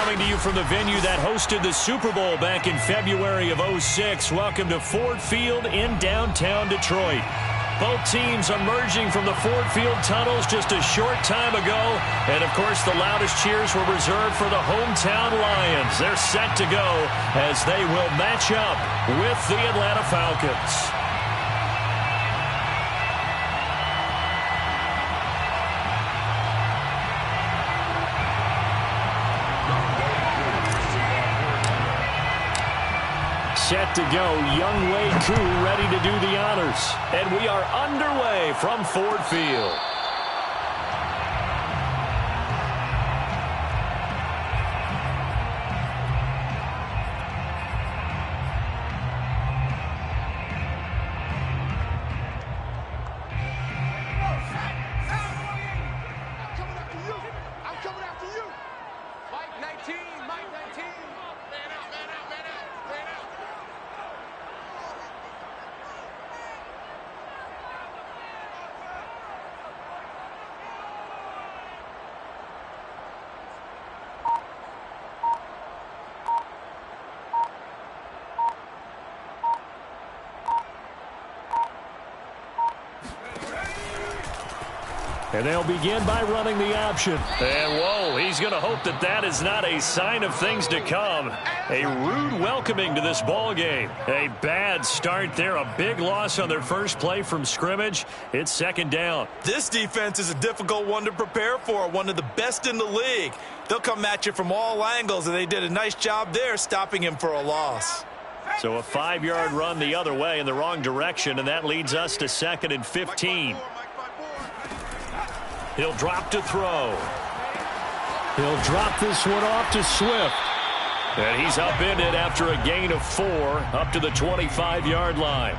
coming to you from the venue that hosted the Super Bowl back in February of '06. Welcome to Ford Field in downtown Detroit. Both teams emerging from the Ford Field tunnels just a short time ago. And, of course, the loudest cheers were reserved for the hometown Lions. They're set to go as they will match up with the Atlanta Falcons. Set to go, Young Wei Koo ready to do the honors. And we are underway from Ford Field. And they'll begin by running the option. And, whoa, he's going to hope that that is not a sign of things to come. A rude welcoming to this ball game. A bad start there. A big loss on their first play from scrimmage. It's second down. This defense is a difficult one to prepare for. One of the best in the league. They'll come at you from all angles, and they did a nice job there stopping him for a loss. So a 5-yard run the other way in the wrong direction, and that leads us to 2nd and 15. He'll drop to throw. He'll drop this one off to Swift. And he's upended after a gain of 4 up to the 25-yard line.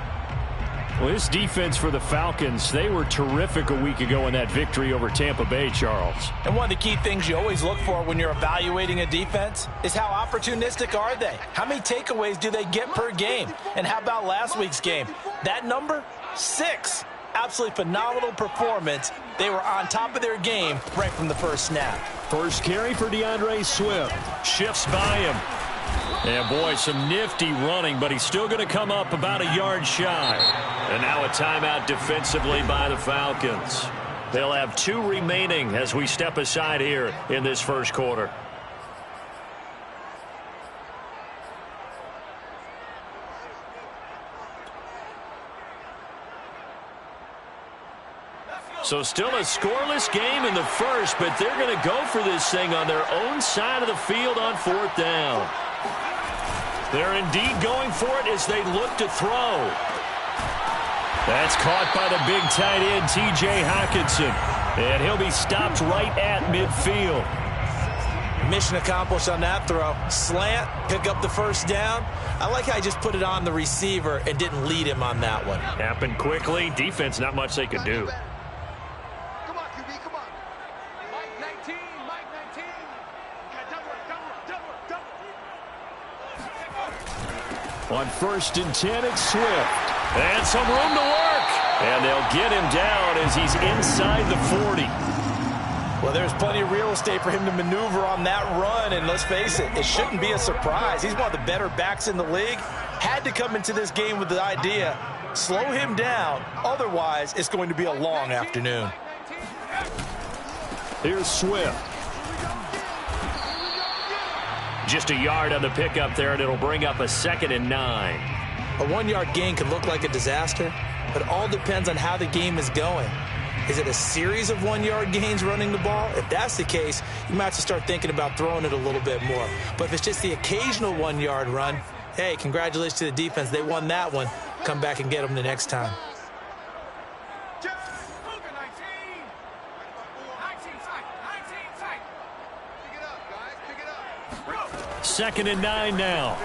Well, this defense for the Falcons, they were terrific a week ago in that victory over Tampa Bay, Charles. And one of the key things you always look for when you're evaluating a defense is how opportunistic are they? How many takeaways do they get per game? And how about last week's game? That number? 6. Absolutely phenomenal performance. They were on top of their game right from the first snap. First carry for DeAndre Swift. Shifts by him. And, boy, some nifty running, but he's still going to come up about a yard shy. And now a timeout defensively by the Falcons. They'll have 2 remaining as we step aside here in this first quarter. So still a scoreless game in the first, but they're going to go for this thing on their own side of the field on 4th down. They're indeed going for it as they look to throw. That's caught by the big tight end, T.J. Hockenson. And he'll be stopped right at midfield. Mission accomplished on that throw. Slant, pick up the first down. I like how he just put it on the receiver and didn't lead him on that one. Happened quickly. Defense, not much they could do. On 1st and 10, it's Swift. And some room to work. And they'll get him down as he's inside the 40. Well, there's plenty of real estate for him to maneuver on that run. And let's face it, it shouldn't be a surprise. He's one of the better backs in the league. Had to come into this game with the idea, slow him down. Otherwise, it's going to be a long afternoon. Here's Swift. Just a yard on the pickup there, and it'll bring up a 2nd and 9. A 1-yard gain can look like a disaster, but it all depends on how the game is going. Is it a series of 1-yard gains running the ball? If that's the case, you might have to start thinking about throwing it a little bit more. But if it's just the occasional 1-yard run, hey, congratulations to the defense. They won that one. Come back and get them the next time. 2nd and 9 now.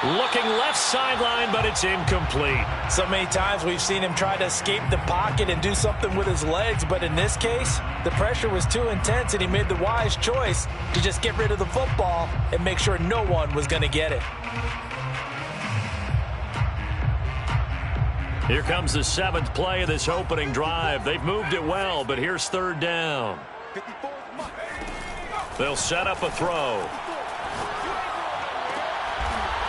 Looking left sideline, but it's incomplete. So many times we've seen him try to escape the pocket and do something with his legs, but in this case, the pressure was too intense, and he made the wise choice to just get rid of the football and make sure no one was going to get it. Here comes the 7th play of this opening drive. They've moved it well, but here's 3rd down. 54 Mike. They'll set up a throw.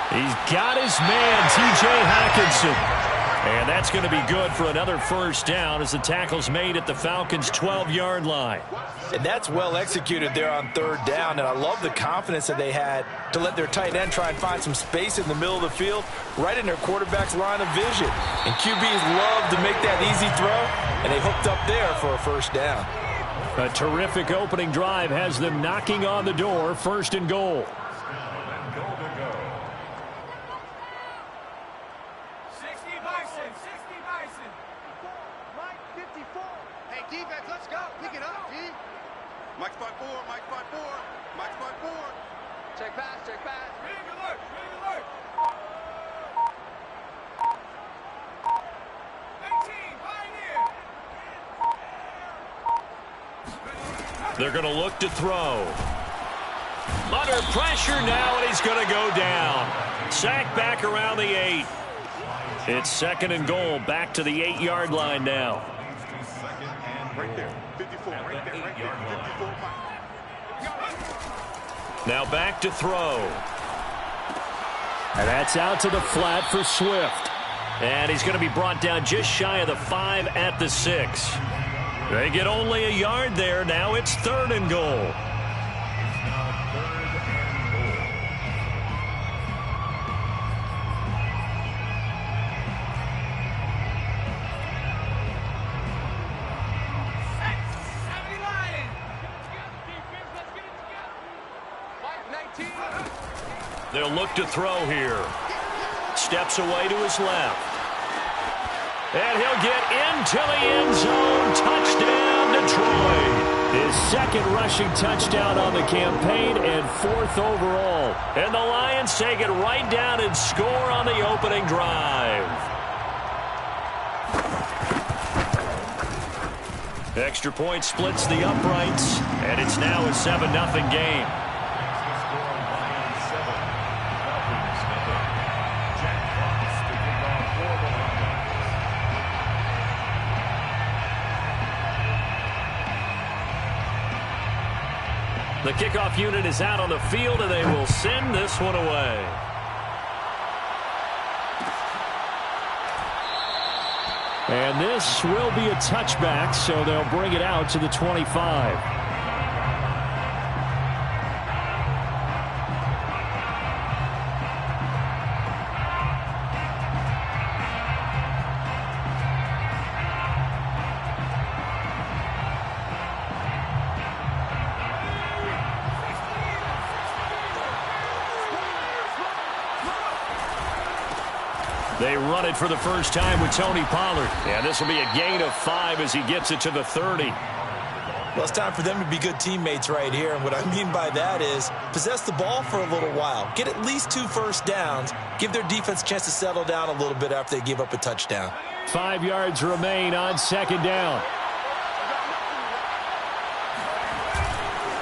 He's got his man, T.J. Hockenson. And that's going to be good for another first down as the tackle's made at the Falcons' 12-yard line. And that's well executed there on third down. And I love the confidence that they had to let their tight end try and find some space in the middle of the field, right in their quarterback's line of vision. And QBs love to make that easy throw, and they hooked up there for a first down. A terrific opening drive has them knocking on the door, first and goal. 60 Bison, 60 Bison. Mike 54. Hey, defense, let's go. Pick it up, D. Mike's by 4, Mike's by 4, Mike's by 4. Check pass, check pass. Ring alert, ring alert. 19, Pioneer. They're going to look to throw. Under pressure now, and he's going to go down. Sacked back around the 8. It's second and goal, back to the 8-yard line now. Right there, 54, right there, 54. Now back to throw. And that's out to the flat for Swift. And he's going to be brought down just shy of the 5 at the 6. They get only a yard there. Now it's third and goal. They'll look to throw here. Steps away to his left. And he'll get into the end zone. Touchdown, Detroit. His second rushing touchdown on the campaign and 4th overall. And the Lions take it right down and score on the opening drive. Extra point splits the uprights, and it's now a 7-0 game. The kickoff unit is out on the field, and they will send this one away. And this will be a touchback, so they'll bring it out to the 25. They run it for the first time with Tony Pollard. And this will be a gain of 5 as he gets it to the 30. Well, it's time for them to be good teammates right here. And what I mean by that is possess the ball for a little while. Get at least 2 first downs. Give their defense a chance to settle down a little bit after they give up a touchdown. 5 yards remain on second down.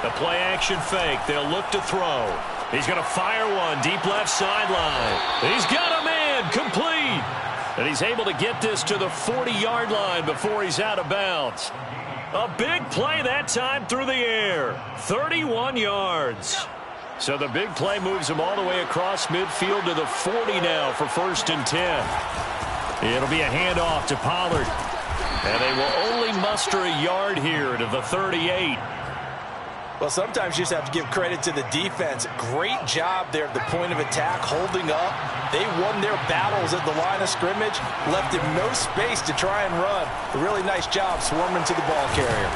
The play action fake. They'll look to throw. He's going to fire one deep left sideline. He's got a man complete. And he's able to get this to the 40-yard line before he's out of bounds. A big play that time through the air. 31 yards. So the big play moves him all the way across midfield to the 40 now for 1st and 10. It'll be a handoff to Pollard. And they will only muster a yard here to the 38. Well, sometimes you just have to give credit to the defense. Great job there at the point of attack, holding up. They won their battles at the line of scrimmage, left him no space to try and run. A really nice job swarming to the ball carrier.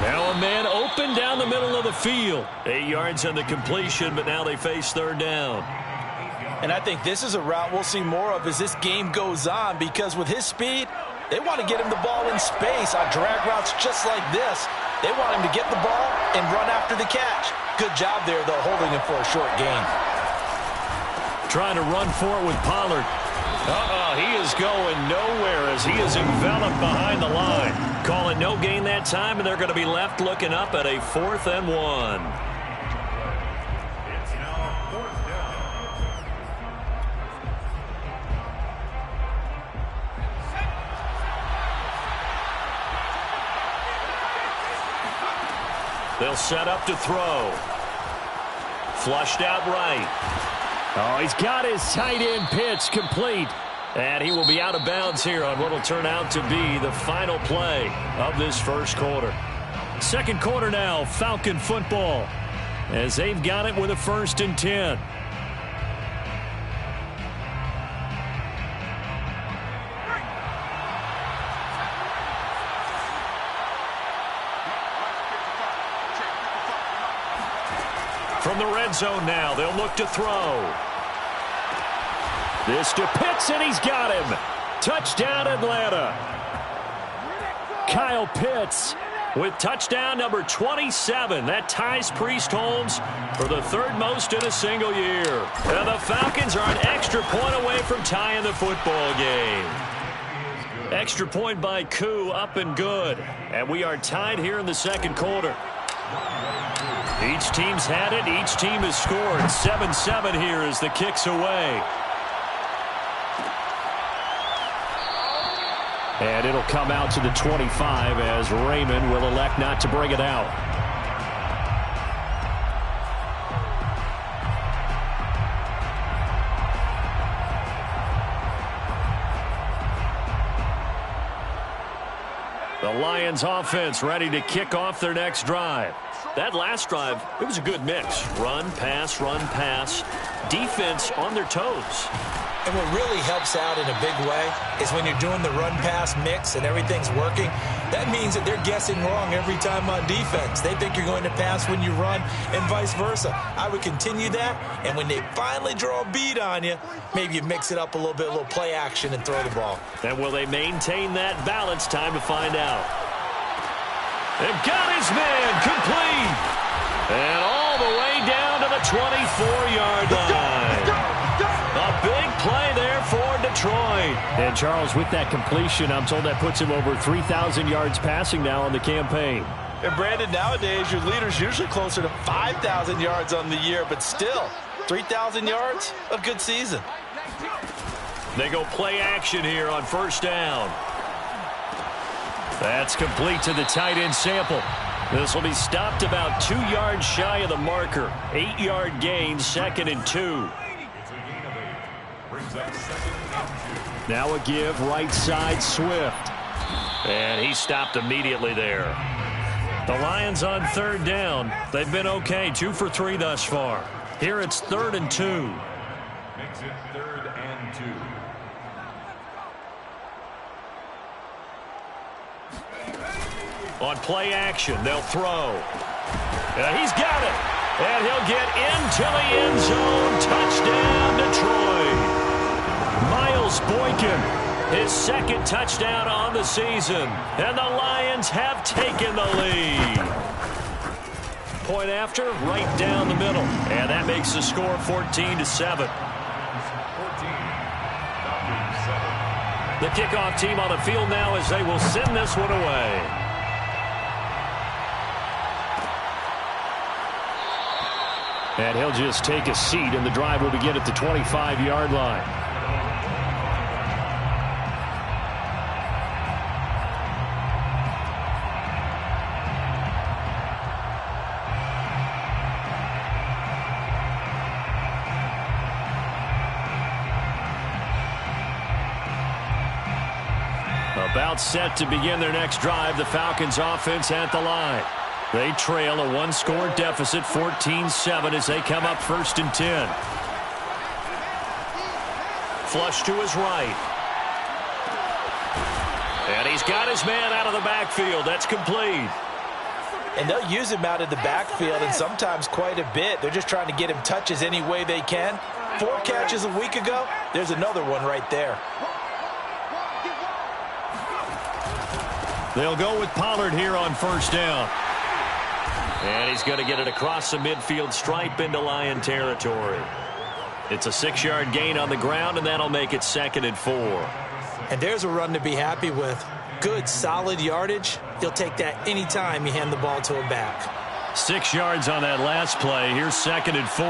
Now a man open down the middle of the field. 8 yards on the completion, but now they face third down. And I think this is a route we'll see more of as this game goes on, because with his speed, they want to get him the ball in space on drag routes just like this. They want him to get the ball and run after the catch. Good job there, though, holding him for a short gain. Trying to run for it with Pollard. He is going nowhere as he is enveloped behind the line. Call it no gain that time, and they're going to be left looking up at a 4th and 1. It's now 4th down. They'll set up to throw. Flushed out right. Oh, he's got his tight end pitch complete. And he will be out of bounds here on what will turn out to be the final play of this first quarter. Second quarter now, Falcon football, as they've got it with a 1st and 10. From the red zone now, they'll look to throw. This to Pitts, and he's got him. Touchdown, Atlanta. Kyle Pitts with touchdown number 27. That ties Priest Holmes for the 3rd most in a single year. And the Falcons are an extra point away from tying the football game. Extra point by Koo, up and good. And we are tied here in the second quarter. Each team's had it. Each team has scored. 7-7 here as the kick's away. And it'll come out to the 25 as Raymond will elect not to bring it out. The Lions offense ready to kick off their next drive. That last drive, it was a good mix. Run, pass, defense on their toes. And what really helps out in a big way is when you're doing the run-pass mix and everything's working, that means that they're guessing wrong every time on defense. They think you're going to pass when you run and vice versa. I would continue that, and when they finally draw a beat on you, maybe you mix it up a little bit, a little play action and throw the ball. And will they maintain that balance? Time to find out. They've got his man complete. And all the way down to the 24-yard line. A big play there for Detroit. And, Charles, with that completion, I'm told that puts him over 3,000 yards passing now on the campaign. And, Brandon, nowadays your leader's usually closer to 5,000 yards on the year, but still, 3,000 yards, a good season. They go play action here on 1st down. That's complete to the tight end Sample. This will be stopped about 2 yards shy of the marker. 8-yard gain, 2nd and 2. Now a give, right side, Swift. And he stopped immediately there. The Lions on 3rd down. They've been okay, 2 for 3 thus far. Here it's 3rd and 2. Makes it 3rd and 2. On play action, they'll throw. He's got it. And he'll get into the end zone. Touchdown, Detroit. Miles Boykin, his 2nd touchdown on the season. And the Lions have taken the lead. Point after, right down the middle. And that makes the score 14-7. The kickoff team on the field now as they will send this one away. And he'll just take a seat, and the drive will begin at the 25-yard line. About set to begin their next drive, the Falcons offense at the line. They trail a 1-score deficit, 14-7, as they come up 1st and 10. Flush to his right. And he's got his man out of the backfield. That's complete. And they'll use him out of the backfield, and sometimes quite a bit. They're just trying to get him touches any way they can. 4 catches a week ago. There's another one right there. They'll go with Pollard here on 1st down. And he's going to get it across the midfield stripe into Lion territory. It's a 6-yard gain on the ground, and that'll make it 2nd and 4. And there's a run to be happy with. Good, solid yardage. He'll take that any time you hand the ball to him back. 6 yards on that last play. Here's 2nd and 4.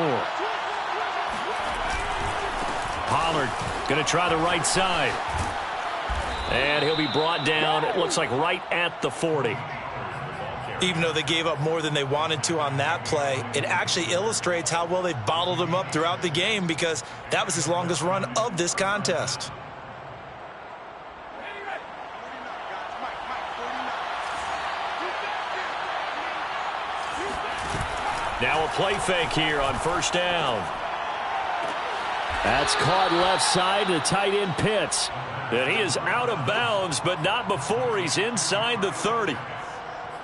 Pollard going to try the right side. And he'll be brought down, it looks like right at the 40. Even though they gave up more than they wanted to on that play, it actually illustrates how well they bottled him up throughout the game, because that was his longest run of this contest. Now a play fake here on first down. That's caught left side to tight end Pitts. And he is out of bounds, but not before he's inside the 30.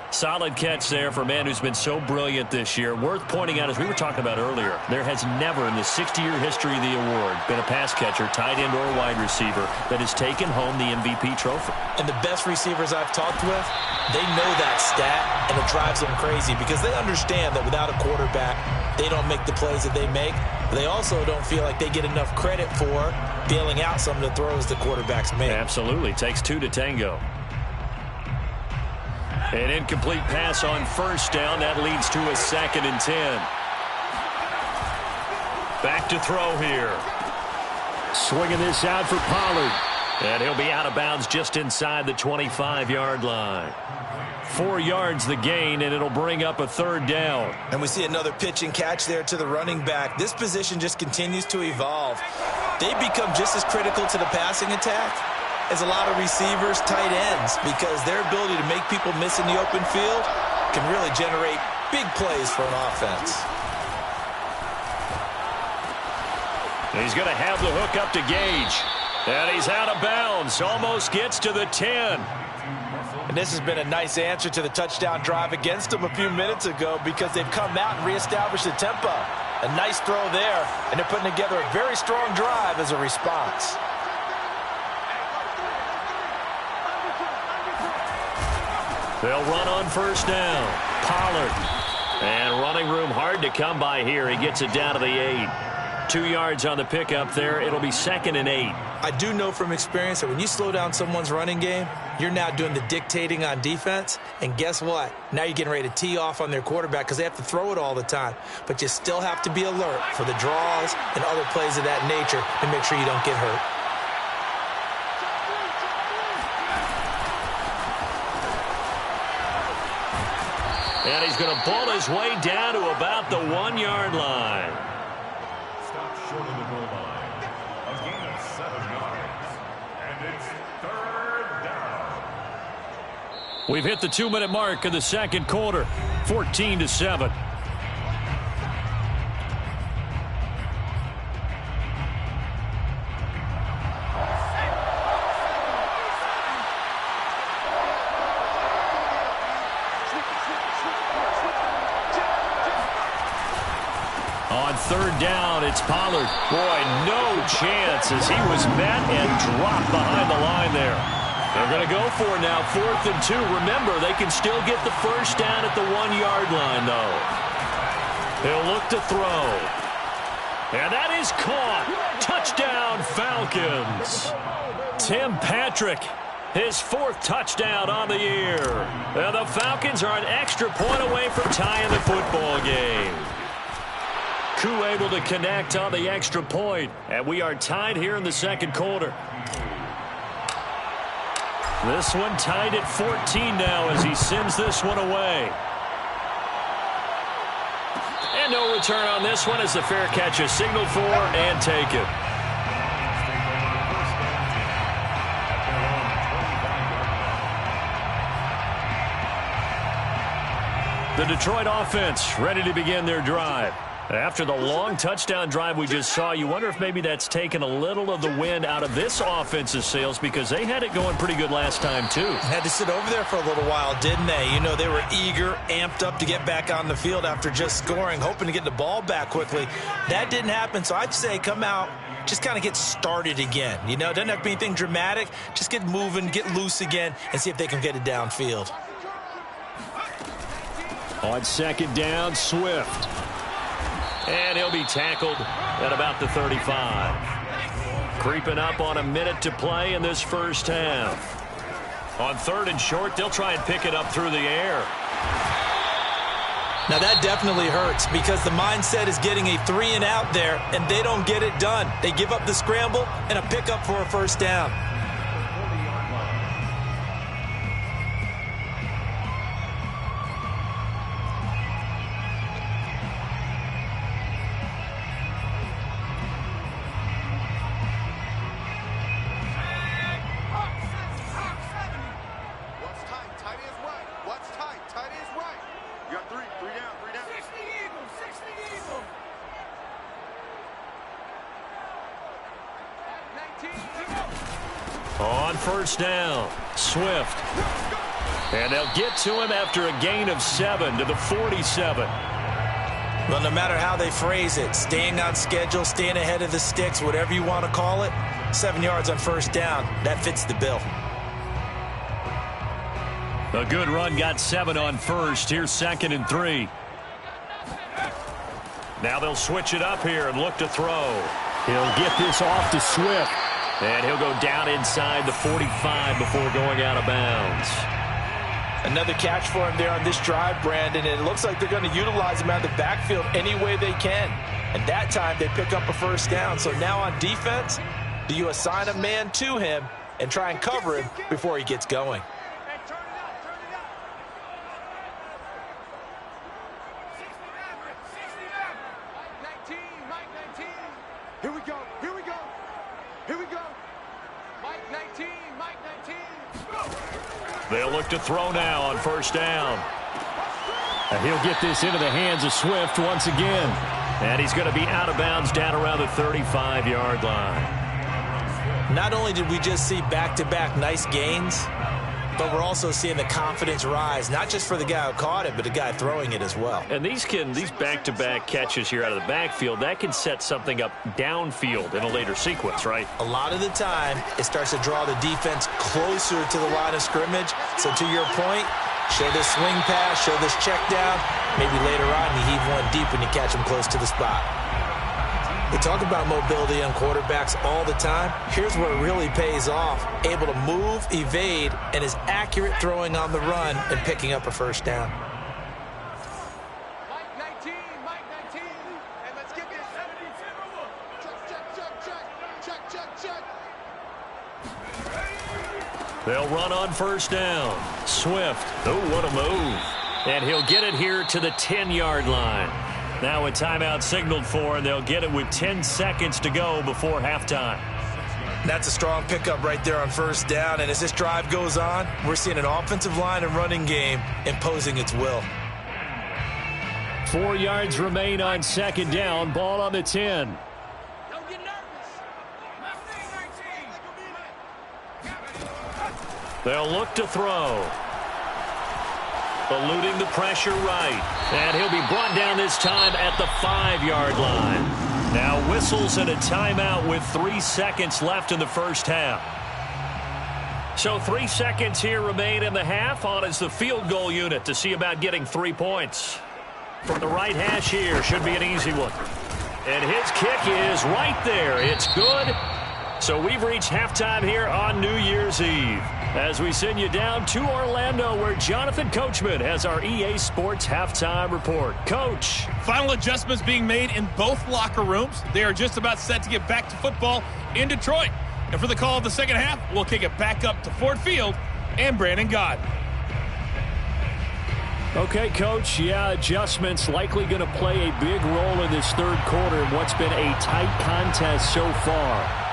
Solid catch there for a man who's been so brilliant this year. Worth pointing out, as we were talking about earlier, there has never in the 60-year history of the award been a pass catcher, tight end or wide receiver, that has taken home the MVP trophy. And the best receivers I've talked with, they know that stat, and it drives them crazy because they understand that without a quarterback, they don't make the plays that they make. But they also don't feel like they get enough credit for bailing out some of the throws the quarterbacks make. Absolutely. Takes two to tango. An incomplete pass on first down. That leads to a 2nd and 10. Back to throw here. Swinging this out for Pollard. And he'll be out of bounds just inside the 25-yard line. 4 yards the gain, and it'll bring up a 3rd down. And we see another pitch and catch there to the running back. This position just continues to evolve. They become just as critical to the passing attack as a lot of receivers, tight ends, because their ability to make people miss in the open field can really generate big plays for an offense. He's going to have the hook up to Gage. And he's out of bounds. Almost gets to the 10. And this has been a nice answer to the touchdown drive against them a few minutes ago, because they've come out and reestablished the tempo. A nice throw there, and they're putting together a very strong drive as a response. They'll run on first down. Pollard. And running room hard to come by here. He gets it down to the 8. 2 yards on the pickup there. It'll be 2nd and 8. I do know from experience that when you slow down someone's running game, you're now doing the dictating on defense. And guess what? Now you're getting ready to tee off on their quarterback because they have to throw it all the time. But you still have to be alert for the draws and other plays of that nature and make sure you don't get hurt. And he's going to ball his way down to about the 1-yard line. Stop short of the goal line. A gain of 7 yards. And it's 3rd down. We've hit the 2-minute mark of the second quarter. 14-7. On 3rd down, it's Pollard. Boy, no chance as he was met and dropped behind the line there. They're going to go for it now, 4th and 2. Remember, they can still get the first down at the 1-yard line, though. He'll look to throw. And that is caught. Touchdown, Falcons. Tim Patrick, his 4th touchdown on the year. And the Falcons are an extra point away from tying the football game. Koo able to connect on the extra point, and we are tied here in the second quarter. This one tied at 14 now as he sends this one away. And no return on this one as the fair catch is signaled for and taken. The Detroit offense ready to begin their drive. After the long touchdown drive we just saw, you wonder if maybe that's taken a little of the wind out of this offense's sails, because they had it going pretty good last time, too. Had to sit over there for a little while, didn't they? You know, they were eager, amped up to get back on the field after just scoring, hoping to get the ball back quickly. That didn't happen, so I'd say come out, just kind of get started again. You know, it doesn't have to be anything dramatic. Just get moving, get loose again, and see if they can get it downfield. On 2nd down, Swift. And he'll be tackled at about the 35. Creeping up on a minute to play in this first half. On 3rd and short, they'll try and pick it up through the air. Now that definitely hurts because the mindset is getting a 3 and out there, and they don't get it done. They give up the scramble and a pickup for a first down. On first down, Swift. And they'll get to him after a gain of 7 to the 47. Well, no matter how they phrase it, staying on schedule, staying ahead of the sticks, whatever you want to call it, 7 yards on first down, that fits the bill. A good run got 7 on first. Here's 2nd and 3. Now they'll switch it up here and look to throw. He'll get this off to Swift. And he'll go down inside the 45 before going out of bounds. Another catch for him there on this drive, Brandon, and it looks like they're going to utilize him out of the backfield any way they can. And that time they pick up a first down. So now on defense, do you assign a man to him and try and cover him before he gets going? Hey, turn it up, turn it up. 19, Mike 19. Here we go, here we go, here we go. Mike 19, Mike 19. They'll look to throw now on first down. And he'll get this into the hands of Swift once again. And he's going to be out of bounds down around the 35-yard line. Not only did we just see back-to-back nice gains, but we're also seeing the confidence rise, not just for the guy who caught it, but the guy throwing it as well. And these back-to-back catches here out of the backfield, that can set something up downfield in a later sequence, right? A lot of the time, it starts to draw the defense closer to the line of scrimmage. So to your point, show this swing pass, show this check down. Maybe later on you heave one deep when you catch them close to the spot. We talk about mobility on quarterbacks all the time. Here's where it really pays off. Able to move, evade, and is accurate throwing on the run and picking up a first down. Mike 19, Mike 19. And let's get this 72. Check. They'll run on first down. Swift. Oh, what a move. And he'll get it here to the 10-yard line. Now a timeout signaled for, and they'll get it with 10 seconds to go before halftime. That's a strong pickup right there on first down. And as this drive goes on, we're seeing an offensive line and running game imposing its will. 4 yards remain on second down. Ball on the 10. Don't get nervous. 19. They'll look to throw. Eluding the pressure right. And he'll be brought down this time at the 5-yard line. Now whistles and a timeout with 3 seconds left in the first half. So 3 seconds here remain in the half. On is the field goal unit to see about getting 3 points. From the right hash here, should be an easy one. And his kick is right there. It's good. So we've reached halftime here on New Year's Eve, as we send you down to Orlando, where Jonathan Coachman has our EA Sports halftime report. Coach. Final adjustments being made in both locker rooms. They are just about set to get back to football in Detroit. And for the call of the second half, we'll kick it back up to Ford Field and Brandon Gaud. Okay, Coach. Yeah, adjustments likely going to play a big role in this third quarter in what's been a tight contest so far.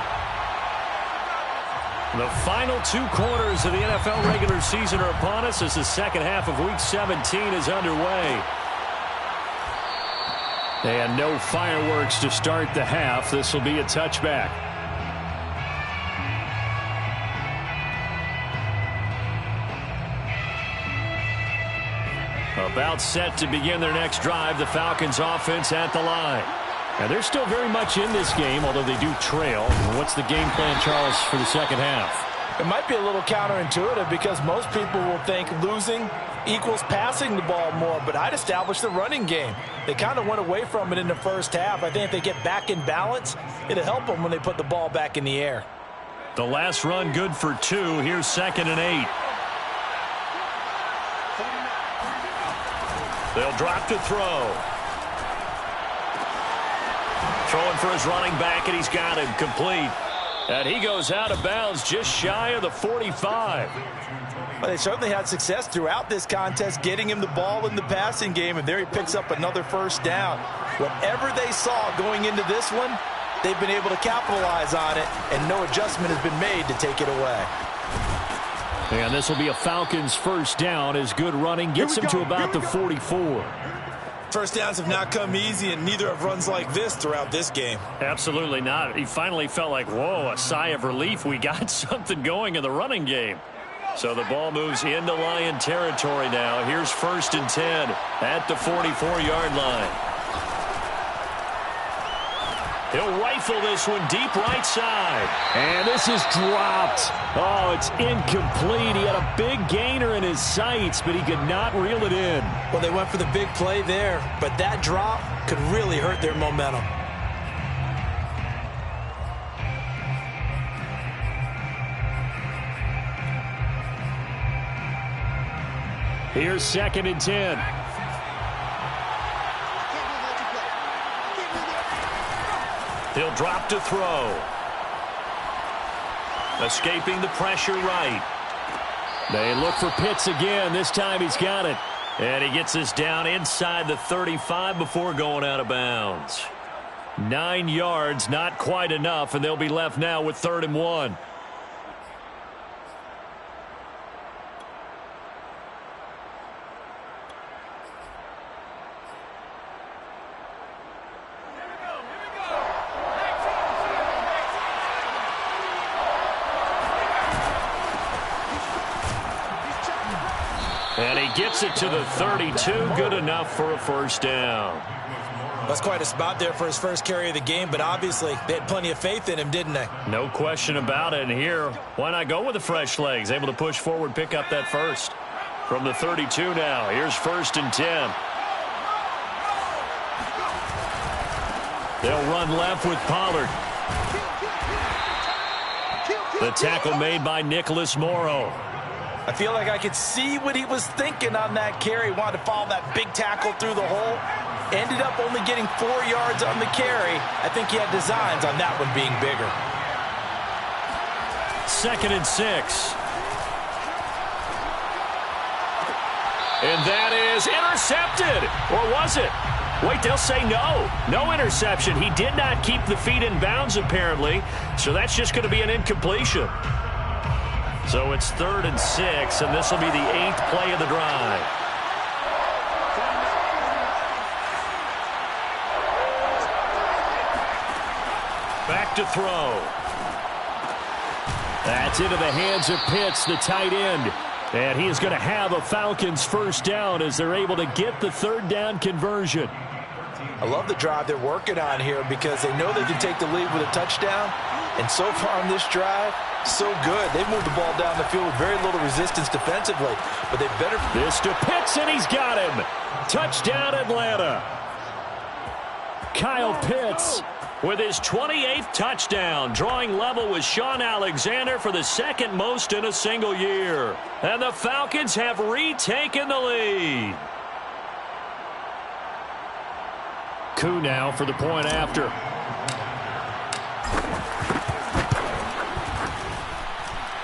The final 2 quarters of the NFL regular season are upon us as the second half of Week 17 is underway. And no fireworks to start the half. This will be a touchback. About set to begin their next drive, the Falcons offense at the line. And they're still very much in this game, although they do trail. What's the game plan, Charles, for the second half? It might be a little counterintuitive because most people will think losing equals passing the ball more, but I'd establish the running game. They kind of went away from it in the first half. I think if they get back in balance, it'll help them when they put the ball back in the air. The last run good for 2. Here's 2nd and 8. They'll drop to throw. Throwing for his running back, and he's got him complete. And he goes out of bounds just shy of the 45. Well, they certainly had success throughout this contest, getting him the ball in the passing game, and there he picks up another first down. Whatever they saw going into this one, they've been able to capitalize on it, and no adjustment has been made to take it away. And this will be a Falcons first down as good running gets him to about the 44. First downs have not come easy, and neither have runs like this throughout this game. Absolutely not. He finally felt like, whoa, a sigh of relief. We got something going in the running game. So the ball moves into Lion territory now. Here's 1st and 10 at the 44-yard line. He'll rifle this one deep right side. And this is dropped. Oh, it's incomplete. He had a big gainer in his sights, but he could not reel it in. Well, they went for the big play there, but that drop could really hurt their momentum. Here's 2nd and 10. He'll drop to throw. Escaping the pressure right. They look for Pitts again. This time he's got it. And he gets this down inside the 35 before going out of bounds. 9 yards, not quite enough, and they'll be left now with 3rd and 1. And he gets it to the 32. Good enough for a 1st down. That's quite a spot there for his first carry of the game, but obviously they had plenty of faith in him, didn't they? No question about it. And here, why not go with the fresh legs? Able to push forward, pick up that first. From the 32 now, here's 1st and 10. They'll run left with Pollard. The tackle made by Nicholas Morrow. I feel like I could see what he was thinking on that carry. Wanted to follow that big tackle through the hole. Ended up only getting 4 yards on the carry. I think he had designs on that one being bigger. 2nd and 6. And that is intercepted. Or was it? Wait, they'll say no. No interception. He did not keep the feet in bounds, apparently. So that's just going to be an incompletion. So it's 3rd and 6, and this will be the 8th play of the drive. Back to throw. That's into the hands of Pitts, the tight end. And he is going to have a Falcons 1st down as they're able to get the 3rd down conversion. I love the drive they're working on here because they know they can take the lead with a touchdown. And so far on this drive, so good. They've moved the ball down the field with very little resistance defensively. But they better... This to Pitts, and he's got him. Touchdown, Atlanta. Kyle Pitts with his 28th touchdown, drawing level with Sean Alexander for the 2nd most in a single year. And the Falcons have retaken the lead. Koo now for the point after.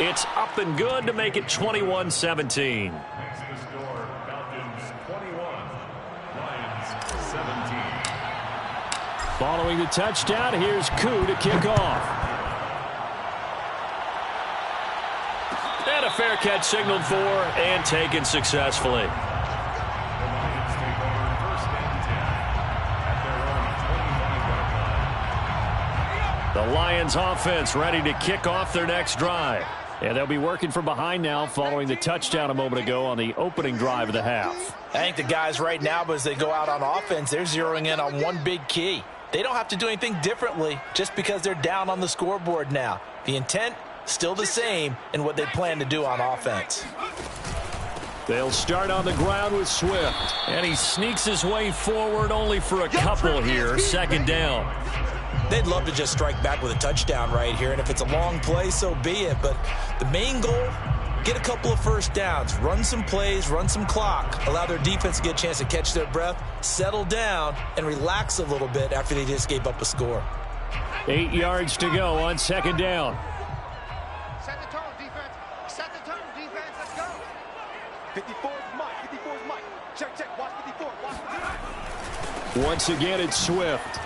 It's up and good to make it 21-17. Next to the score, Falcons 21, Lions 17. Following the touchdown, here's Koo to kick off. And a fair catch signaled for and taken successfully. The Lions take over 1st and 10 at their own 25-yard line. The Lions offense ready to kick off their next drive. And they'll be working from behind now following the touchdown a moment ago on the opening drive of the half. I think the guys right now, as they go out on offense, they're zeroing in on one big key. They don't have to do anything differently just because they're down on the scoreboard now. The intent, still the same in what they plan to do on offense. They'll start on the ground with Swift. And he sneaks his way forward only for a couple here. 2nd down. They'd love to just strike back with a touchdown right here, and if it's a long play, so be it. But the main goal, get a couple of 1st downs, run some plays, run some clock, allow their defense to get a chance to catch their breath, settle down, and relax a little bit after they just gave up a score. 8 yards to go on 2nd down. Set the tone, defense. Set the tone, defense. Let's go. 54 is Mike. 54 is Mike. Check, check. Watch 54. Watch 54. Once again, it's Swift.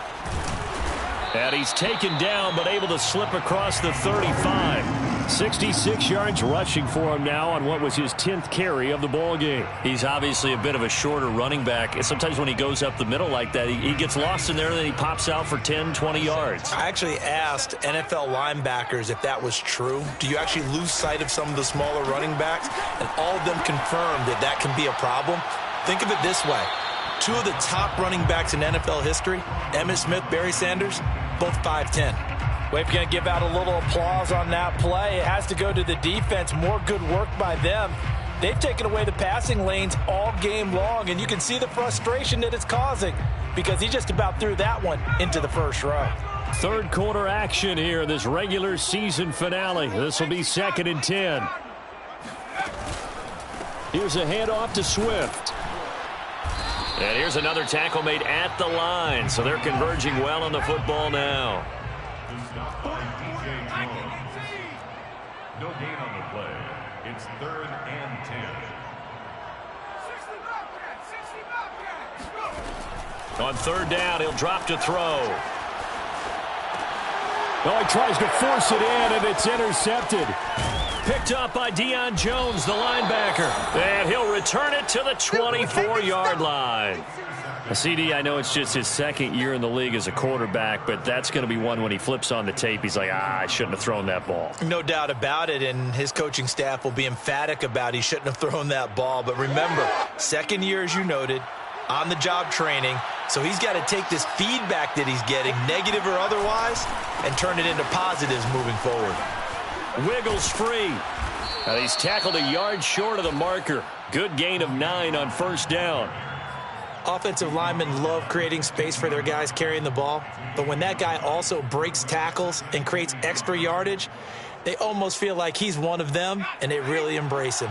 And he's taken down, but able to slip across the 35. 66 yards rushing for him now on what was his 10th carry of the ball game. He's obviously a bit of a shorter running back. Sometimes when he goes up the middle like that, he gets lost in there and then he pops out for 10, 20 yards. I actually asked NFL linebackers if that was true. Do you actually lose sight of some of the smaller running backs? And all of them confirmed that that can be a problem. Think of it this way. Two of the top running backs in NFL history, Emmitt Smith, Barry Sanders, both 5'10". We're going to give out a little applause on that play. It has to go to the defense. More good work by them. They've taken away the passing lanes all game long, and you can see the frustration that it's causing because he just about threw that one into the first row. Third quarter action here, this regular season finale. This will be 2nd and 10. Here's a handoff to Swift. And here's another tackle made at the line, so they're converging well on the football now. No gain on the play. It's 3rd and 10. On 3rd down, he'll drop to throw. Well, he tries to force it in, and it's intercepted. Picked up by Deion Jones, the linebacker. And he'll return it to the 24-yard line. CD, I know it's just his 2nd year in the league as a quarterback, but that's going to be one when he flips on the tape. He's like, I shouldn't have thrown that ball. No doubt about it, and his coaching staff will be emphatic about he shouldn't have thrown that ball. But remember, 2nd year, as you noted, on-the-job training, so he's got to take this feedback that he's getting, negative or otherwise, and turn it into positives moving forward. Wiggles free. Now he's tackled a yard short of the marker. Good gain of 9 on 1st down. Offensive linemen love creating space for their guys carrying the ball, but when that guy also breaks tackles and creates extra yardage, they almost feel like he's one of them, and they really embrace him.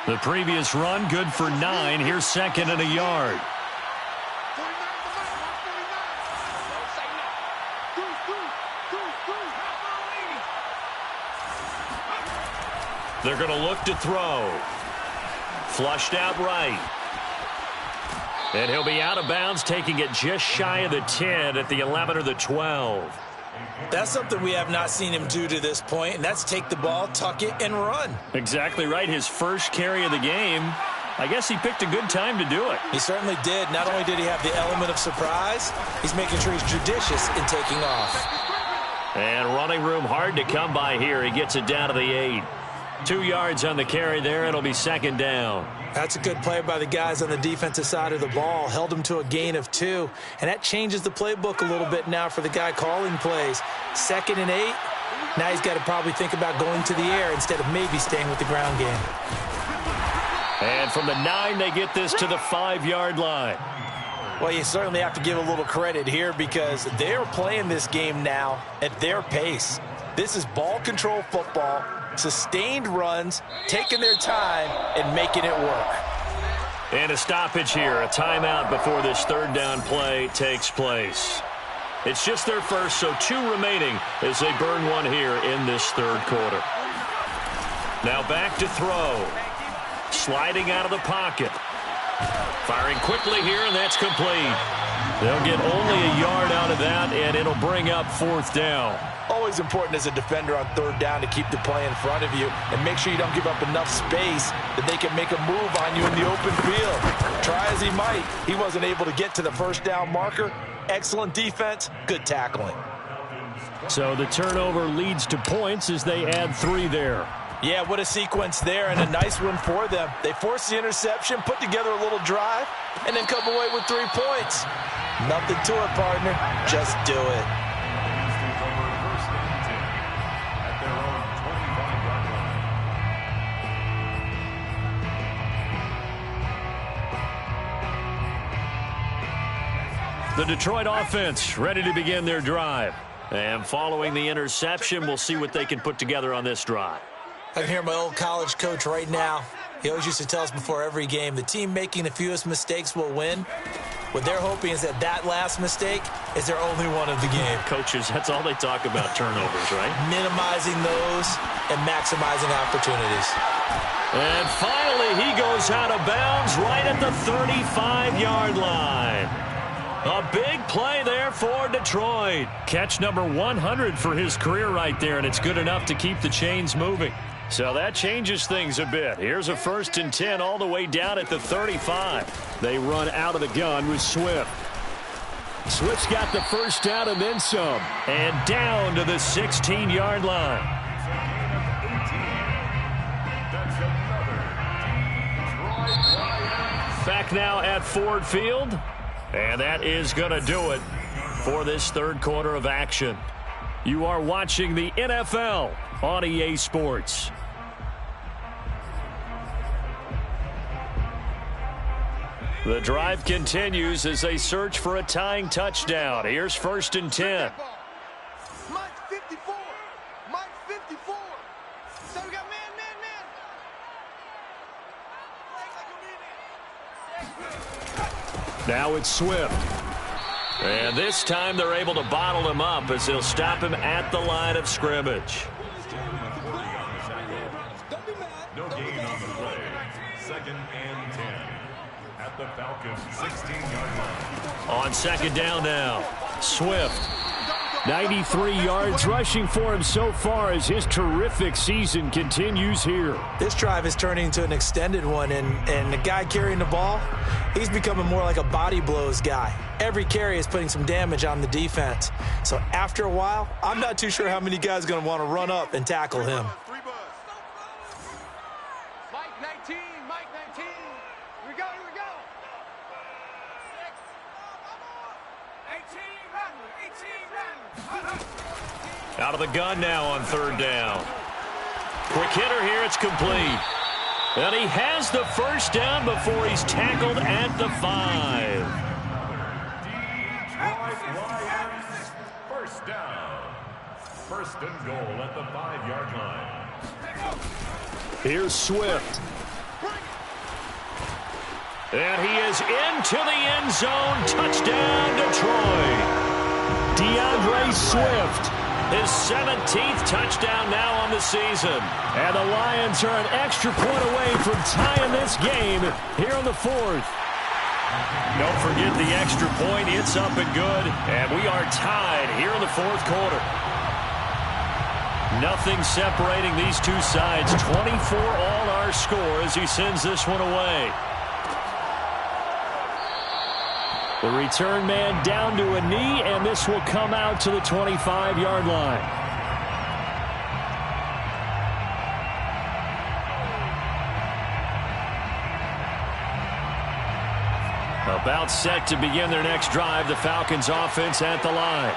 The previous run, good for 9. Here's 2nd and a yard. They're going to look to throw. Flushed out right. And he'll be out of bounds, taking it just shy of the 10 at the 11 or the 12. That's something we have not seen him do to this point, and that's take the ball, tuck it, and run. Exactly right. His first carry of the game. I guess he picked a good time to do it. He certainly did. Not only did he have the element of surprise, he's making sure he's judicious in taking off. And running room hard to come by here. He gets it down to the 8. 2 yards on the carry there. It'll be 2nd down. That's a good play by the guys on the defensive side of the ball. Held him to a gain of 2. And that changes the playbook a little bit now for the guy calling plays. 2nd and 8. Now he's got to probably think about going to the air instead of maybe staying with the ground game. And from the 9, they get this to the 5-yard line. Well, you certainly have to give a little credit here because they're playing this game now at their pace. This is ball control football. Sustained runs, taking their time, and making it work. And a stoppage here, a timeout before this 3rd down play takes place. It's just their first, so 2 remaining as they burn one here in this 3rd quarter. Now back to throw. Sliding out of the pocket. Firing quickly here, and that's complete. They'll get only a yard out of that, and it'll bring up 4th down. Always important as a defender on 3rd down to keep the play in front of you and make sure you don't give up enough space that they can make a move on you in the open field. Try as he might, he wasn't able to get to the 1st down marker. Excellent defense, good tackling. So the turnover leads to points as they add 3 there. Yeah, what a sequence there, and a nice one for them. They forced the interception, put together a little drive, and then come away with 3 points. Nothing to it, partner. Just do it. The Detroit offense ready to begin their drive. And following the interception, we'll see what they can put together on this drive. I can hear my old college coach right now. He always used to tell us before every game, the team making the fewest mistakes will win. What they're hoping is that last mistake is their only one of the game. Coaches, that's all they talk about, turnovers, right? Minimizing those and maximizing opportunities. And finally, he goes out of bounds right at the 35-yard line. A big play there for Detroit. Catch number 100 for his career right there, and it's good enough to keep the chains moving. So that changes things a bit. Here's a 1st and 10 all the way down at the 35. They run out of the gun with Swift. Swift's got the first down and then some. And down to the 16-yard line. Back now at Ford Field. And that is going to do it for this third quarter of action. You are watching the NFL on EA Sports. The drive continues as they search for a tying touchdown. Here's 1st and 10. Mike 54. Mike 54. So we got man. Now it's Swift. And this time they're able to bottle him up as they'll stop him at the line of scrimmage. No gain on the play. 2nd and 10 at the Falcons' 16-yard line. On 2nd down now, Swift. 93 yards rushing for him so far as his terrific season continues here. This drive is turning into an extended one, and the guy carrying the ball, he's becoming more like a body blows guy. Every carry is putting some damage on the defense. So after a while, I'm not too sure how many guys are going to want to run up and tackle him. Mike 19. Mike 19. Here we go. 18. Out of the gun now on 3rd down. Quick hitter here, it's complete. And he has the first down before he's tackled at the 5. Detroit Lions, 1st down. 1st and goal at the 5-yard line. Here's Swift. And he is into the end zone. Touchdown, Detroit. DeAndre Swift. His 17th touchdown now on the season. And the Lions are an extra point away from tying this game here in the 4th. Don't forget the extra point. It's up and good. And we are tied here in the 4th quarter. Nothing separating these two sides. 24 all our score as he sends this one away. The return man down to a knee, and this will come out to the 25-yard line. About set to begin their next drive, the Falcons offense at the line.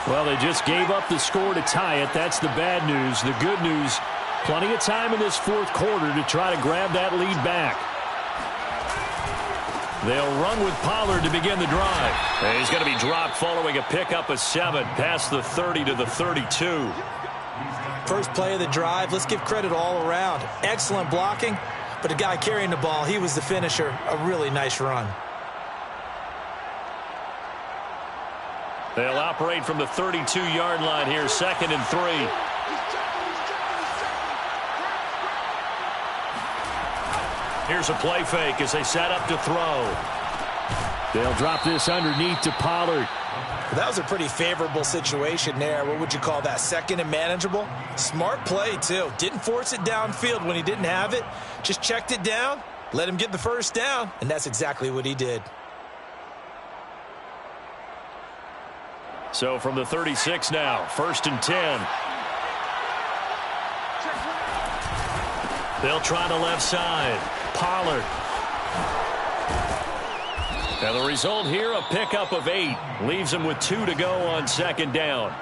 Well, they just gave up the score to tie it. That's the bad news. The good news, plenty of time in this 4th quarter to try to grab that lead back. They'll run with Pollard to begin the drive. And he's going to be dropped following a pickup of 7 past the 30 to the 32. First play of the drive, let's give credit all around. Excellent blocking, but the guy carrying the ball, he was the finisher. A really nice run. They'll operate from the 32-yard line here, 2nd and 3. Here's a play fake as they set up to throw. They'll drop this underneath to Pollard. That was a pretty favorable situation there. What would you call that? 2nd and manageable? Smart play, too. Didn't force it downfield when he didn't have it. Just checked it down, let him get the first down, and that's exactly what he did. So from the 36 now, 1st and 10. They'll try the left side. Pollard. And the result here, a pickup of 8. Leaves him with 2 to go on 2nd down.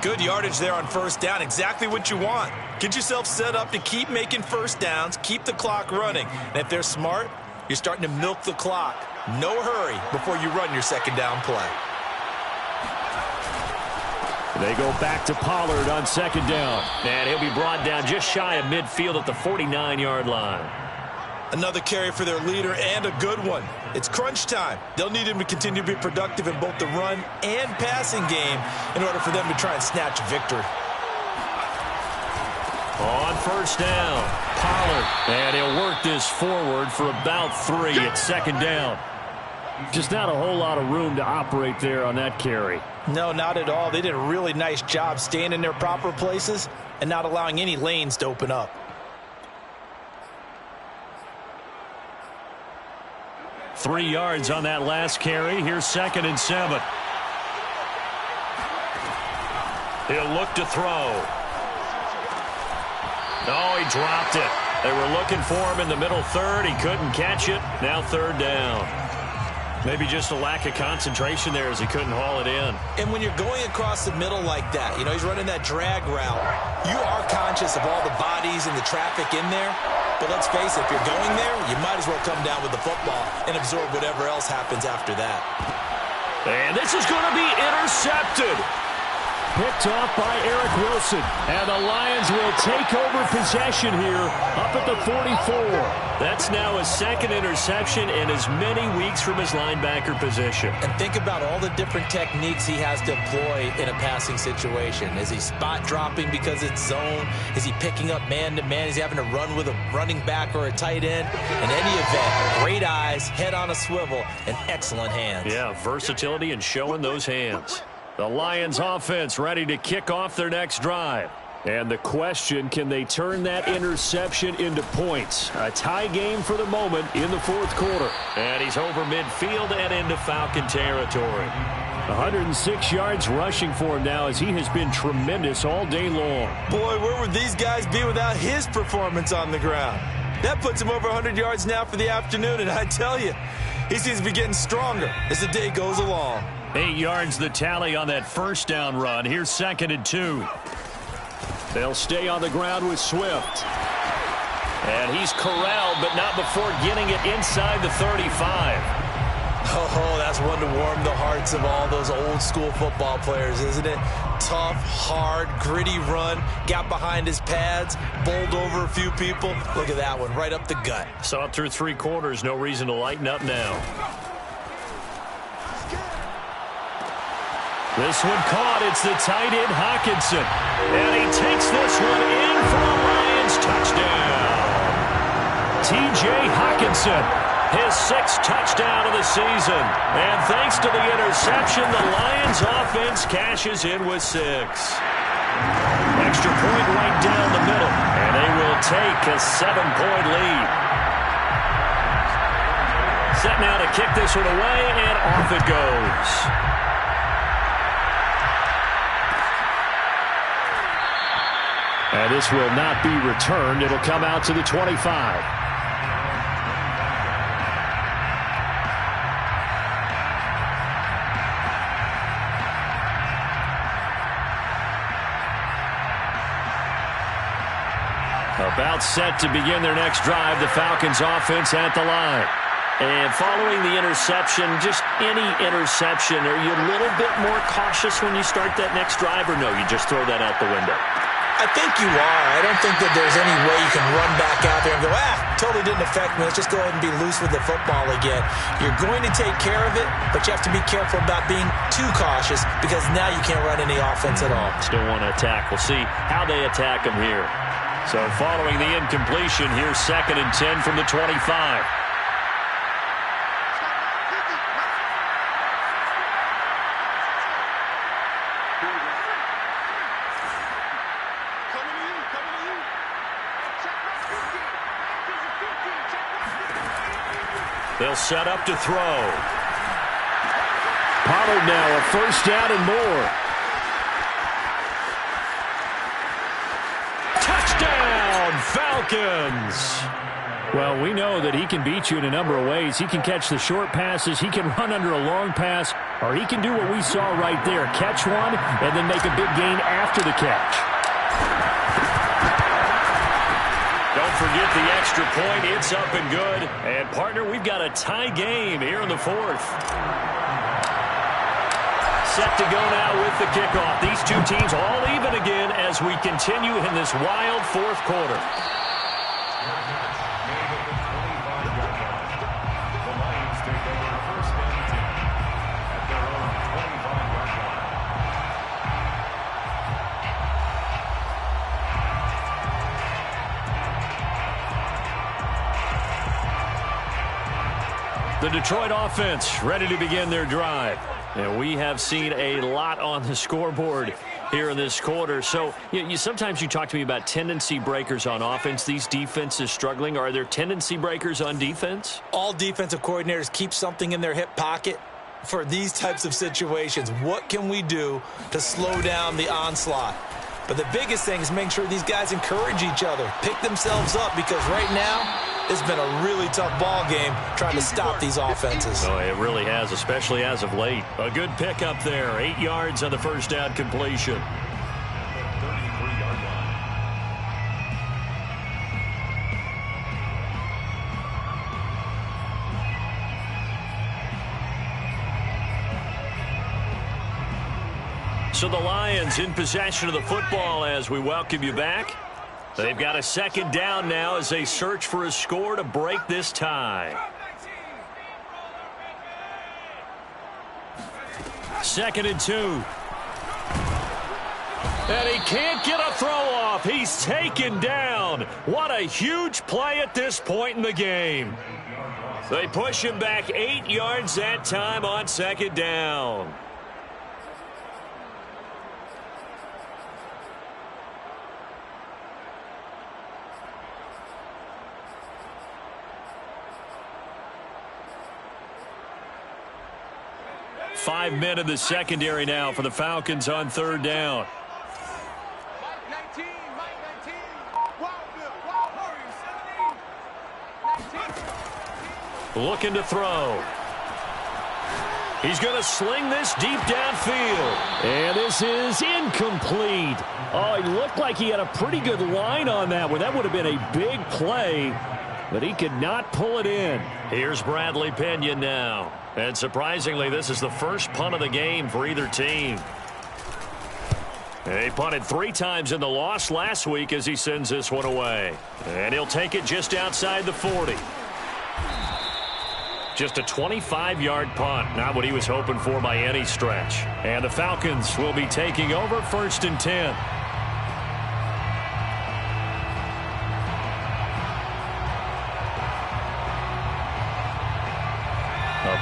Good yardage there on 1st down. Exactly what you want. Get yourself set up to keep making first downs, keep the clock running. And if they're smart, you're starting to milk the clock. No hurry before you run your 2nd down play. They go back to Pollard on 2nd down. And he'll be brought down just shy of midfield at the 49-yard line. Another carry for their leader, and a good one. It's crunch time. They'll need him to continue to be productive in both the run and passing game in order for them to try and snatch a victory. On 1st down, Pollard. And he'll work this forward for about 3 at 2nd down. Just not a whole lot of room to operate there on that carry. No, not at all. They did a really nice job staying in their proper places and not allowing any lanes to open up. 3 yards on that last carry. Here's 2nd and 7. He'll look to throw. No, he dropped it. They were looking for him in the middle third. He couldn't catch it. Now 3rd down. Maybe just a lack of concentration there as he couldn't haul it in. And when you're going across the middle like that, you know, he's running that drag route, you are conscious of all the bodies and the traffic in there. But let's face it, if you're going there, you might as well come down with the football and absorb whatever else happens after that. And this is going to be intercepted. Picked off by Eric Wilson. And the Lions will take over possession here up at the 44. That's now his 2nd interception in as many weeks from his linebacker position. And think about all the different techniques he has to employ in a passing situation. Is he spot dropping because it's zone? Is he picking up man-to-man? Is he having to run with a running back or a tight end? In any event, great eyes, head on a swivel, and excellent hands. Yeah, versatility and showing those hands. The Lions offense ready to kick off their next drive. And the question, can they turn that interception into points? A tie game for the moment in the 4th quarter. And he's over midfield and into Falcon territory. 106 yards rushing for him now as he has been tremendous all day long. Boy, where would these guys be without his performance on the ground? That puts him over 100 yards now for the afternoon, and I tell you, he seems to be getting stronger as the day goes along. 8 yards the tally on that 1st down run. Here's 2nd and 2. They'll stay on the ground with Swift. And he's corralled, but not before getting it inside the 35. Oh, that's one to warm the hearts of all those old school football players, isn't it? Tough, hard, gritty run, got behind his pads, bowled over a few people. Look at that one, right up the gut. Saw it through 3 quarters, no reason to lighten up now. This one caught. It's the tight end, Hawkinson. And he takes this one in for a Lions touchdown. T.J. Hawkinson, his 6th touchdown of the season. And thanks to the interception, the Lions offense cashes in with 6. Extra point right down the middle. And they will take a 7-point lead. Set now to kick this one away, and off it goes. And this will not be returned. It'll come out to the 25. About set to begin their next drive, the Falcons offense at the line. And following the interception, just any interception, are you a little bit more cautious when you start that next drive, or no, you just throw that out the window? I think you are. I don't think that there's any way you can run back out there and go, totally didn't affect me. Let's just go ahead and be loose with the football again. You're going to take care of it, but you have to be careful about being too cautious because now you can't run any offense at all. Still want to attack. We'll see how they attack them here. So following the incompletion, here's 2nd and 10 from the 25. They'll set up to throw. Pollard now a 1st down and more. Touchdown, Falcons! Well, we know that he can beat you in a number of ways. He can catch the short passes, he can run under a long pass, or he can do what we saw right there, catch one and then make a big gain after the catch. Don't forget the extra point. It's up and good. And, partner, we've got a tie game here in the 4th. Set to go now with the kickoff. These two teams all even again as we continue in this wild 4th quarter. The Detroit offense ready to begin their drive. And we have seen a lot on the scoreboard here in this quarter. So sometimes you talk to me about tendency breakers on offense. These defenses struggling. Are there tendency breakers on defense? All defensive coordinators keep something in their hip pocket for these types of situations. What can we do to slow down the onslaught? But the biggest thing is making sure these guys encourage each other, pick themselves up, because right now it's been a really tough ball game trying to stop these offenses. Oh, it really has, especially as of late. A good pickup there, 8 yards on the first down completion. So the Lions in possession of the football as we welcome you back. They've got a second down now as they search for a score to break this tie. 2nd and 2. And he can't get a throw off. He's taken down. What a huge play at this point in the game. They push him back 8 yards that time on 2nd down. Five men in the secondary now for the Falcons on 3rd down. Looking to throw. He's going to sling this deep downfield. And this is incomplete. Oh, he looked like he had a pretty good line on that one. That would have been a big play, but he could not pull it in. Here's Bradley Pinion now. And surprisingly, this is the first punt of the game for either team. He punted 3 times in the loss last week as he sends this one away. And he'll take it just outside the 40. Just a 25-yard punt, not what he was hoping for by any stretch. And the Falcons will be taking over 1st and 10.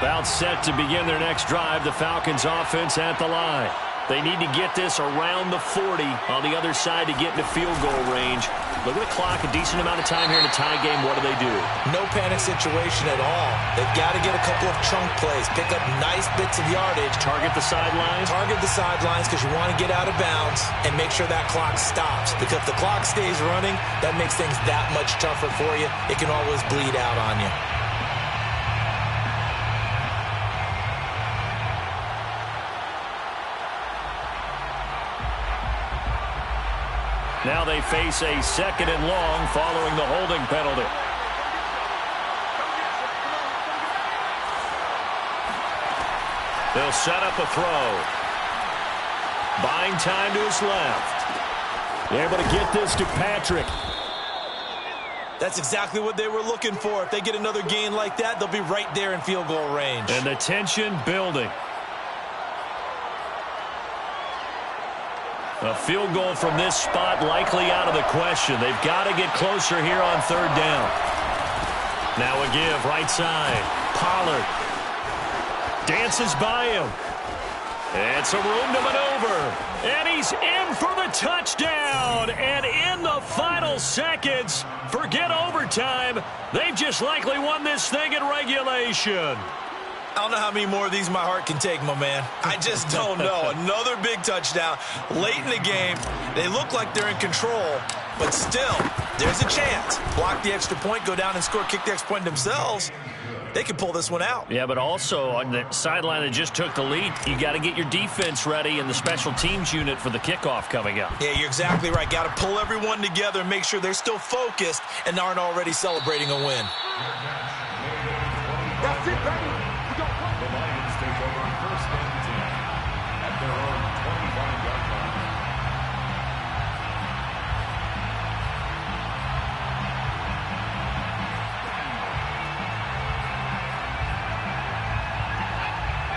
About set to begin their next drive, the Falcons offense at the line. They need to get this around the 40 on the other side to get into field goal range. Look at the clock, a decent amount of time here in a tie game. What do they do? No panic situation at all. They've got to get a couple of chunk plays, pick up nice bits of yardage. Target the sidelines? Target the sidelines because you want to get out of bounds and make sure that clock stops. Because if the clock stays running, that makes things that much tougher for you. It can always bleed out on you. Now they face a 2nd and long following the holding penalty. They'll set up a throw. Buying time to his left. Able to get this to Patrick. That's exactly what they were looking for. If they get another gain like that, they'll be right there in field goal range. And the tension building. A field goal from this spot likely out of the question. They've got to get closer here on 3rd down. Now a give right side. Pollard dances by him. And some room to maneuver. And he's in for the touchdown. And in the final seconds, forget overtime. They've just likely won this thing in regulation. I don't know how many more of these my heart can take, my man. I just don't know. Another big touchdown. Late in the game, they look like they're in control, but still, there's a chance. Block the extra point, go down and score, kick the extra point themselves. They can pull this one out. Yeah, but also on the sideline that just took the lead, you got to get your defense ready and the special teams unit for the kickoff coming up. Yeah, you're exactly right. Got to pull everyone together and make sure they're still focused and aren't already celebrating a win. That's it, baby. The Lions take over 1st and 10 at their own 25-yard line.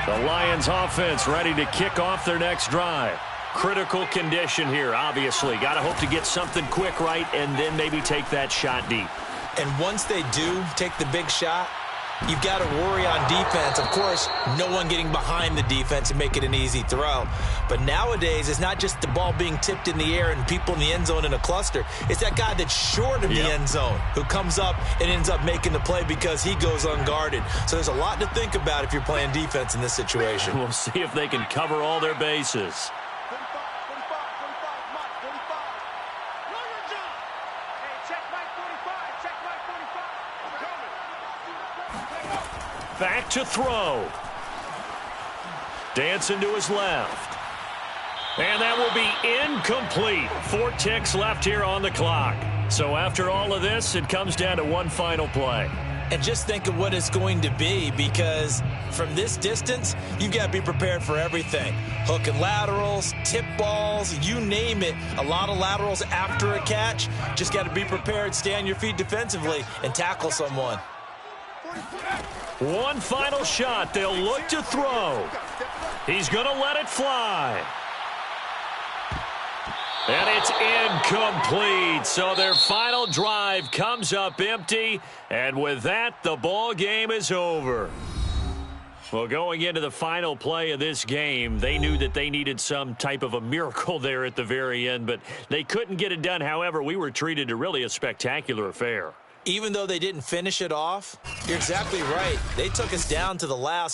The Lions offense ready to kick off their next drive. Critical condition here, obviously. Got to hope to get something quick, right, and then maybe take that shot deep. And once they do take the big shot, You've got to worry on defense. Of course, no one getting behind the defense and make it an easy throw. But nowadays, it's not just the ball being tipped in the air and people in the end zone in a cluster. It's that guy that's short of the end zone who comes up and ends up making the play because he goes unguarded. So there's a lot to think about if you're playing defense in this situation. We'll see if they can cover all their bases. 45, Mike, 45. Know your job. Hey, check Mike 45. Check Mike 45. Back to throw. Dancing to his left. And that will be incomplete. 4 ticks left here on the clock. So after all of this, it comes down to one final play. And just think of what it's going to be, because from this distance, you've got to be prepared for everything. Hook and laterals, tip balls, you name it. A lot of laterals after a catch. Just got to be prepared, stay on your feet defensively, and tackle someone. One final shot. They'll look to throw. He's going to let it fly. And it's incomplete. So their final drive comes up empty. And with that, the ball game is over. Well, going into the final play of this game, they knew that they needed some type of a miracle there at the very end, but they couldn't get it done. However, we were treated to really a spectacular affair. Even though they didn't finish it off, you're exactly right. They took us down to the last